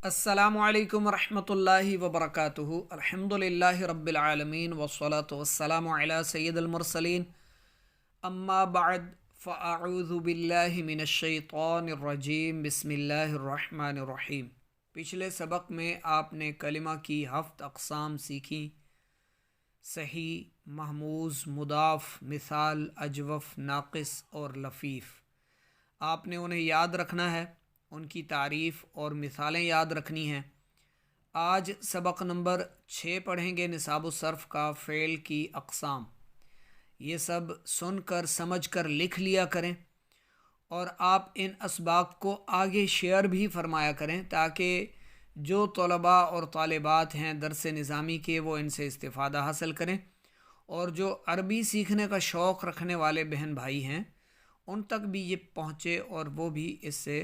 अस्सलामु अलैकुम रहमतुल्लाहि व बरकातुहु। अल्हम्दुलिल्लाहि रब्बिल आलमीन वस्सलातु वस्सलामु अला सय्यिदिल मुरसलीन। अम्मा बअद फ़अऊज़ु बिल्लाहि मिनश शैतानिर रजीम। बिस्मिल्लाहिर रहमानिर रहीम। पिछले सबक में आपने कलिमा की 7 अक़साम सीखी: सही, महमूज़, मुदाफ़, मिसाल, अजवफ़, नाक़िस और लफ़ीफ़। आपने उन्हें याद रखना है, उनकी तारीफ़ और मिसालें याद रखनी हैं। आज सबक नंबर 6 पढ़ेंगे, निसाब सर्फ़ का फ़ेल की अक़साम। ये सब सुनकर समझकर लिख लिया करें और आप इन असबाक को आगे शेयर भी फरमाया करें ताकि जो तलबा और तालिबात हैं दरस निज़ामी के, वो इनसे इस्तिफ़ादा हासिल करें, और जो अरबी सीखने का शौक़ रखने वाले बहन भाई हैं उन तक भी ये पहुँचे और वो भी इससे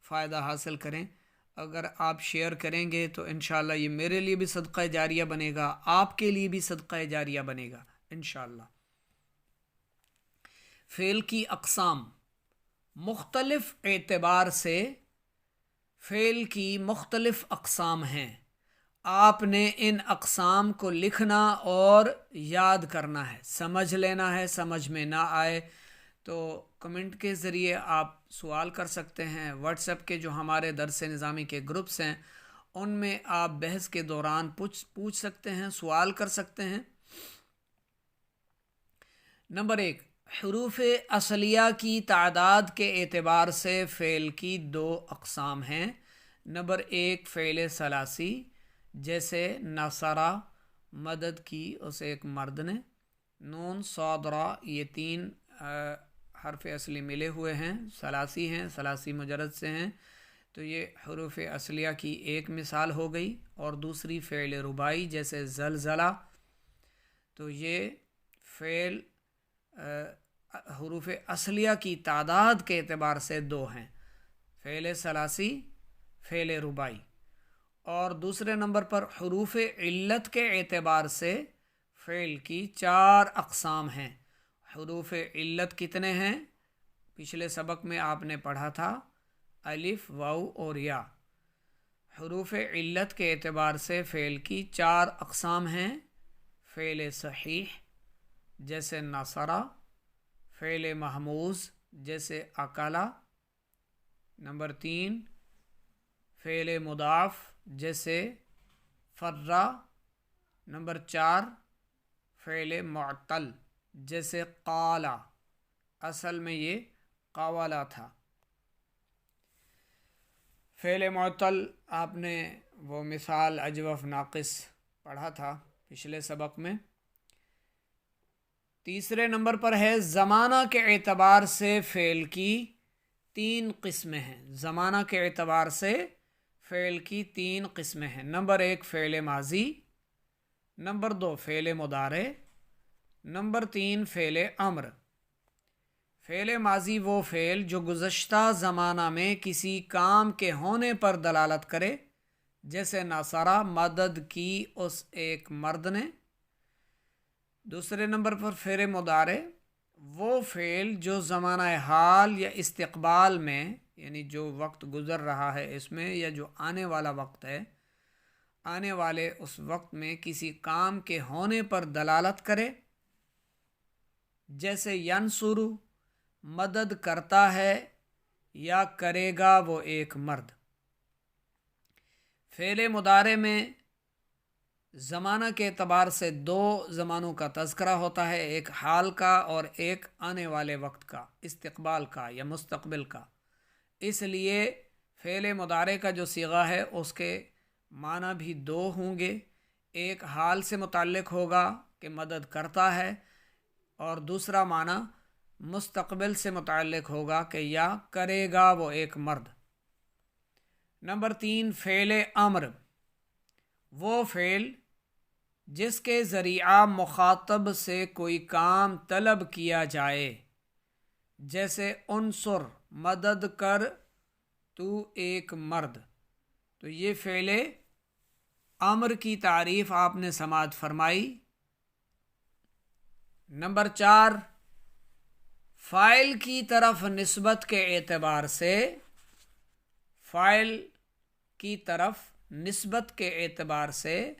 फ़ायदा हासिल करें। अगर आप शेयर करेंगे तो इंशाअल्लाह ये मेरे लिए भी सदक़ा जारिया बनेगा, आपके लिए भी सदक़ा जारिया बनेगा इंशाअल्लाह। फ़ेल की अक़साम। मुख्तलिफ़ एतबार से फ़ेल की मुख्तलिफ़ अक़साम हैं। आपने इन अक़साम को लिखना और याद करना है, समझ लेना है। समझ में ना आए तो कमेंट के ज़रिए आप सवाल कर सकते हैं। व्हाट्सएप के जो हमारे दरस निज़ामी के ग्रुप्स हैं उनमें आप बहस के दौरान पूछ सकते हैं, सवाल कर सकते हैं। नंबर 1, हुरूफ़ असलिया की तादाद के एतबार से फ़ेल की 2 अक़साम हैं। नंबर 1, फ़ेल सलासी, जैसे नसरा, मदद की उसे एक मर्द ने। नून, सौदरा, ये 3 हरफ असली मिले हुए हैं, सलासी हैं, सलासी मुजरद से हैं, तो ये हुरूफ़ असलिया की एक मिसाल हो गई। और दूसरी फ़ेल रुबाई, जैसे ज़लज़ला, तो ये फ़ेल हुरूफ़ असलिया की तादाद के एतबार से 2 हैं, फ़ेल सलासी, फ़ेल रुबाई। और दूसरे नंबर पर हुरूफ़ इल्लत के एतबार से फ़ेल की 4 अक़साम हैं। हुरूफ़ इल्लत कितने हैं? पिछले सबक में आपने पढ़ा था, अलिफ, वाव और या। हुरूफ़ इल्लत के एतबार से फ़ेल की 4 अक़साम हैं। फ़ेल सहीह, जैसे नसरा। फ़ेल महमूज़, जैसे अकला। नंबर 3, फ़ेल मुदाफ़, जैसे फ़र्रा। नंबर 4, फ़ेल मुअत्तल, जैसे क़ाला। असल में ये क़वाला था। फ़ेल मुअत्तल आपने वो मिसाल अजवफ़, नाक़िस पढ़ा था पिछले सबक में। तीसरे नंबर पर है ज़माना के एतबार से फ़ेल की 3 किस्में हैं। ज़माना के एतबार से फ़ेल की 3 किस्में हैं। नंबर 1, फ़ेल माज़ी। नंबर 2, फ़ेल मुदारे। नंबर 3, फ़ेल अम्र। फ़ेल माज़ी वो फ़ेल जो गुज़श्ता ज़माना में किसी काम के होने पर दलालत करे, जैसे नसरा, मदद की उस एक मर्द ने। दूसरे नंबर पर फ़ेल मुदारे वो फ़ेल जो ज़माना हाल या इस्तक़बाल में, यानी जो वक्त गुज़र रहा है इसमें, या जो आने वाला वक्त है, आने वाले उस वक्त में किसी काम के होने पर दलालत करे, जैसे यनसुरु, मदद करता है या करेगा वो एक मर्द। फ़ेल मुदारे में ज़माना के एतबार से 2 ज़मानों का तज़करा होता है, एक हाल का और एक आने वाले वक्त का, इस्तक़बाल का या मुस्तक़बिल का। इसलिए फ़ेल मुदारे का जो सीगा है उसके माना भी 2 होंगे। एक हाल से मुताल्लिक़ होगा कि मदद करता है, और दूसरा माना मुस्तक़बिल से मुताल्लिक़ होगा कि या करेगा वो एक मर्द। नंबर 3, फ़ेल अम्र वो फ़ेल जिसके ज़रिया मुखातब से कोई काम तलब किया जाए, जैसे उनसुर, मदद कर तू एक मर्द। तो ये फ़ेल अम्र की तारीफ़ आपने समाअत फरमाई। नंबर 4, फ़ाइल की तरफ निस्बत के एतबार से फ़ाइल کی طرف نسبت کے اعتبار سے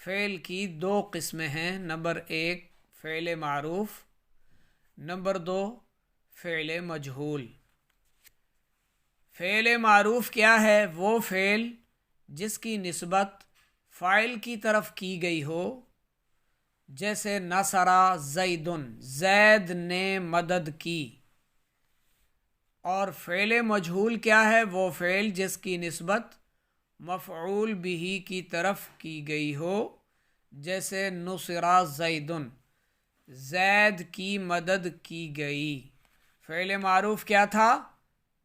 فعل کی دو قسمیں ہیں. نمبر 1 فعل معروف، نمبر 2 فعل مجہول. فعل معروف کیا ہے؟ وہ فعل جس کی نسبت فاعل کی طرف کی گئی ہو، جیسے نصرا زیدن، زید نے مدد کی. اور فعل مجہول کیا ہے؟ وہ فعل جس کی نسبت مفعول بہ کی طرف کی گئی ہو، جیسے نصرا زیدن، زید کی مدد کی گئی. فعل معروف کیا تھا؟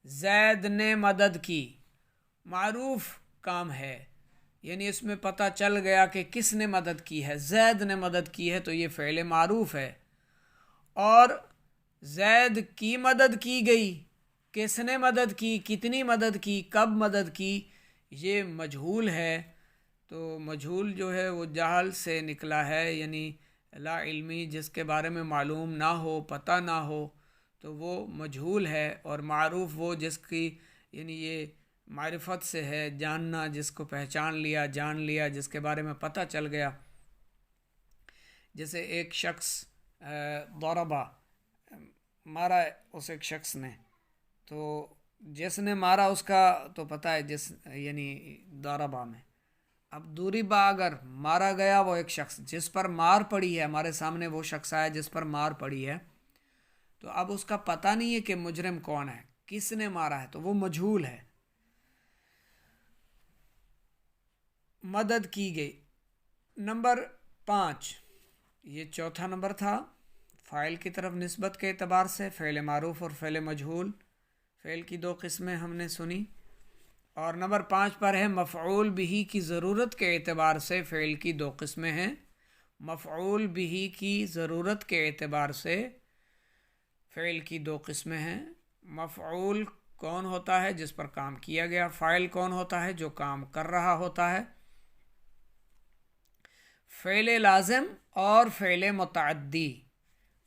زید نے مدد کی. معروف کام ہے، یعنی اس میں پتہ چل گیا کہ کس نے مدد کی ہے. زید نے مدد کی ہے تو یہ فعل معروف ہے. اور زید کی مدد کی گئی، کس نے مدد کی، کتنی مدد کی، کب مدد کی، یہ مجہول ہے. تو مجہول جو ہے وہ جہل سے نکلا ہے، یعنی لا علمی، جس کے بارے میں معلوم نہ ہو، پتہ نہ ہو، تو وہ مجہول ہے. اور معروف وہ جس کی یعنی یہ معرفت سے ہے، جاننا، جس کو پہچان لیا، جان لیا، جس کے بارے میں پتہ چل گیا. جیسے ایک شخص ضربہ، مارا اس ایک شخص نے، تو جس نے مارا اس کا تو پتہ ہے، جس یعنی ضربہ میں. اب ضربہ اگر مارا گیا وہ ایک شخص جس پر مار پڑی ہے، ہمارے سامنے وہ شخص آیا جس پر مار پڑی ہے، تو اب اس کا پتہ نہیں ہے کہ مجرم کون ہے، کس نے مارا ہے، تو وہ مجہول ہے. مدد کی گئی. نمبر 5، یہ چوتھا نمبر تھا، فاعل کی طرف نسبت کے اعتبار سے فعل معروف اور فعل مجہول. فعل کی دو قسمیں ہم نے سنی. اور نمبر 5 پر ہے مفعول بہ کی ضرورت کے اعتبار سے فعل کی دو قسمیں ہیں. مفعول بہ کی ضرورت کے اعتبار سے فعل کی دو قسمیں ہیں. مفعول کون ہوتا ہے؟ جس پر کام کیا گیا. فاعل کون ہوتا ہے؟ جو کام کر رہا ہوتا ہے. فعل لازم اور فعل متعدی.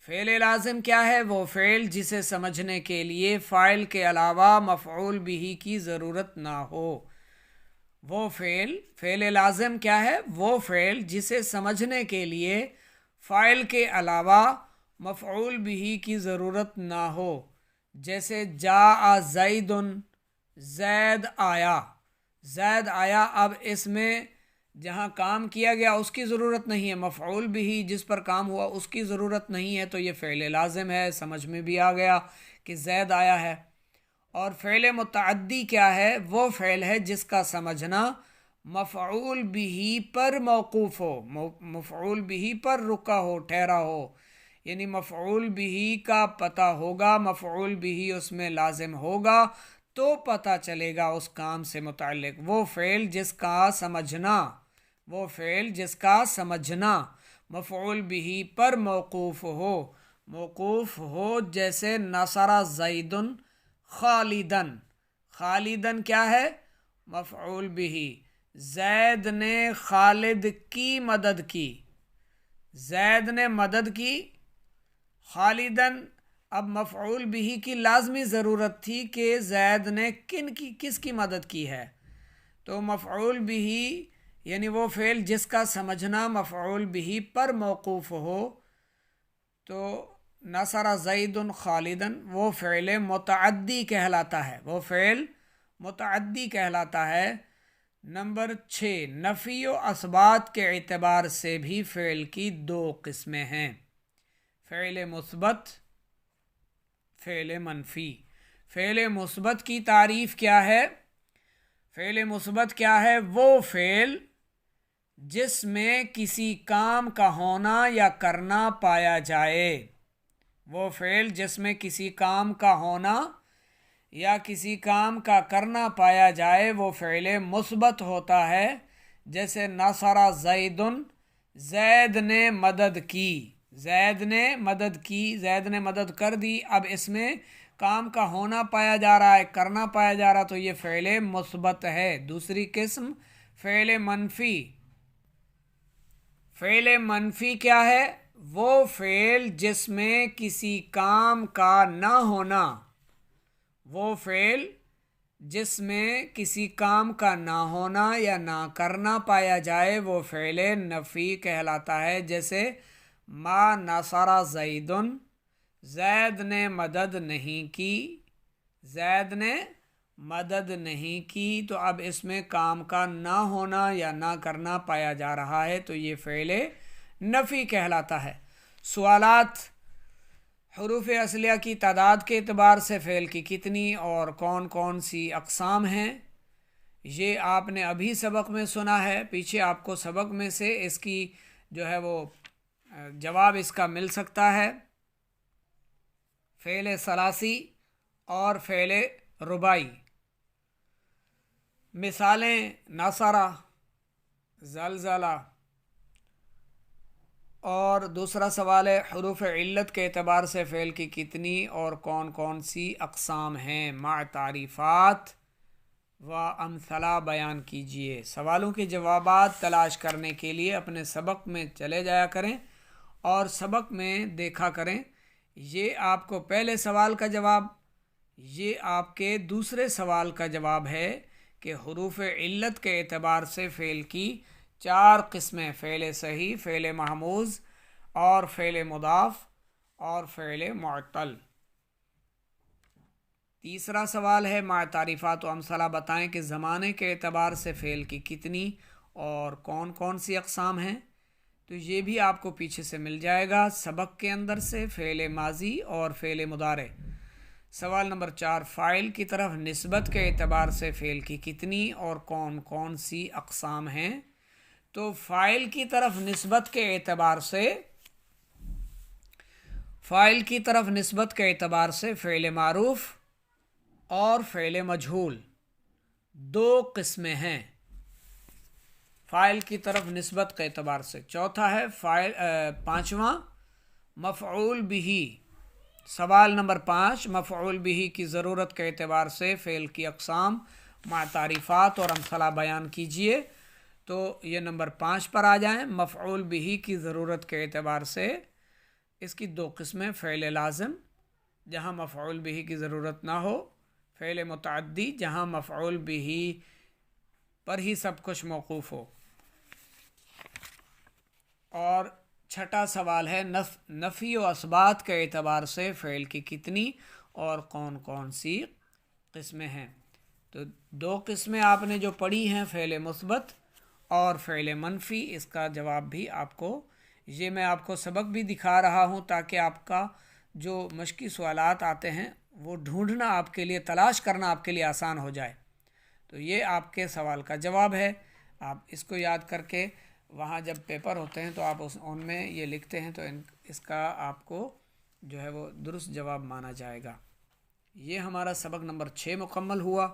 فعل لازم کیا ہے؟ وہ فعل جسے سمجھنے کے لیے فاعل کے علاوہ مفعول بہ کی ضرورت نہ ہو. وہ فعل لازم کیا ہے؟ وہ فعل جسے سمجھنے کے لیے فاعل کے علاوہ مفعول بہ کی ضرورت نہ ہو. جیسے جاء زید، زید آیا. زید آیا، اب اس میں جہاں کام کیا گیا اس کی ضرورت نہیں ہے، مفعول بہ جس پر کام ہوا اس کی ضرورت نہیں ہے، تو یہ فعل لازم ہے. سمجھ میں بھی آ گیا کہ زید آیا ہے. اور فعل متعدی کیا ہے؟ وہ فعل ہے جس کا سمجھنا مفعول بہ پر موقوف ہو، مفعول بہ پر رکا ہو، ٹھہرا ہو. یعنی مفعول بہ کا پتہ ہوگا، مفعول بہ اس میں لازم ہوگا تو پتہ چلے گا اس کام سے متعلق. وہ فعل جس کا سمجھنا مفعول بہ پر موقوف ہو، جیسے نصر زید خالدن. خالدن کیا ہے؟ مفعول بہ. زید نے خالد کی مدد کی. زید نے مدد کی. خالدن، اب مفعول بہ کی لازمی ضرورت تھی کہ زید نے کس کی مدد کی ہے، تو مفعول بہ یعنی وہ فعل جس کا سمجھنا مفعول بہ پر موقوف ہو. تو نصر زید خالدن وہ فعل متعدی کہلاتا ہے. نمبر 6، نفی و اثبات کے اعتبار سے بھی فعل کی دو قسمیں ہیں، فعل مثبت، فعل منفی. فعل مثبت کی تعریف کیا ہے؟ فعل مثبت کیا ہے؟ وہ فعل جس میں کسی کام کا ہونا یا کرنا پایا جائے. وہ فعل جس میں کسی کام کا ہونا یا کسی کام کا کرنا پایا جائے وہ فعل مثبت ہوتا ہے. جیسے نصر زید، زید نے مدد کی. زید نے مدد کر دی. اب اس میں کام کا ہونا پایا جا رہا ہے، کرنا پایا جا رہا، تو یہ فعل مثبت ہے. دوسری قسم فعل منفی. فعل منفی کیا ہے؟ وہ فعل جس میں کسی کام کا نہ ہونا، وہ فعل जिसमें किसी काम का ना होना या ना करना पाया जाए वो फ़ेल नफ़ी कहलाता है। जैसे मा नसरा ज़ैदुन, ज़ैद ने मदद नहीं की, ज़ैद ने मदद नहीं की। तो अब इसमें काम का ना होना या ना करना पाया जा रहा है, तो ये फ़ेल नफ़ी कहलाता है। सवालात हरूफ असलिया की तादाद के एतबार से फ़ेल की कितनी और कौन कौन सी अक़साम हैं, ये आपने अभी सबक में सुना है। पीछे आपको सबक में से इसकी जो है वो जवाब इसका मिल सकता है। फ़ेल सलासी और फ़ेल रुबाई। मिसालें नसरा, ज़लज़ला। और दूसरा सवाल है हरूफ इल्लत के एतबार से फ़ेल की कितनी और कौन कौन सी अक़साम हैं, मा तारीफ़ात व अमसला बयान कीजिए। सवालों के जवाबात तलाश करने के लिए अपने सबक में चले जाया करें और सबक में देखा करें। ये आपको पहले सवाल का जवाब, ये आपके दूसरे सवाल का जवाब है कि हरूफ इल्लत के एतबार से फ़ेल की 4 किस्में, फ़ेल सही, फ़ेल महमूज़ और फ़ेल मुदाफ़ और फ़ेल मुअत्तल। तीसरा सवाल है मा तारीफ़ात व अमसला बताएं कि ज़माने के एतबार से फ़ेल की कितनी और कौन कौन सी अक़साम हैं। तो ये भी आपको पीछे से मिल जाएगा सबक के अंदर से, फ़ेल माजी और फ़ेल मुदारे। सवाल नंबर 4, फ़ाइल की तरफ निस्बत के एतबार से फ़ेल की कितनी और कौन कौन सी अक़साम हैं। तो फ़ाइल की तरफ निस्बत के एतबार से, फ़ाइल की तरफ निस्बत के एतबार से फ़ेल मारूफ़ और फ़ेल मजहूल 2 किस्में हैं फ़ाइल की तरफ निस्बत के एतबार से। चौथा है पाँचवा मफ़ऊल बिही। सवाल नंबर 5, मफ़ऊल बिही की ज़रूरत के एतबार से फ़ेल की अक़साम मा तारीफ़ात और अमसला बयान कीजिए। तो ये नंबर 5 पर आ जाएं। मफ़ऊल बिही की ज़रूरत के एतबार से इसकी 2 किस्में, फ़ेल लाज़िम जहाँ मफ़ऊल बिही की ज़रूरत ना हो, फ़ेल मुतअद्दी जहाँ मफ़ऊल बिही पर ही सब कुछ मौक़ूफ़ हो। और छठा सवाल है नफ़ी व असबात के एतबार से फ़ेल की कितनी और कौन कौन सी किस्में हैं। तो 2 किस्में आपने जो पढ़ी हैं, फ़ेल मुस्बत और फ़ेल मनफ़ी, इसका जवाब भी आपको, ये मैं आपको सबक भी दिखा रहा हूँ ताकि आपका जो मश्की सवालात आते हैं वो ढूंढना आपके लिए, तलाश करना आपके लिए आसान हो जाए। तो ये आपके सवाल का जवाब है। आप इसको याद करके वहाँ जब पेपर होते हैं तो आप उनमें ये लिखते हैं तो इसका आपको जो है वो दुरुस्त जवाब माना जाएगा। ये हमारा सबक नंबर 6 मुकम्मल हुआ।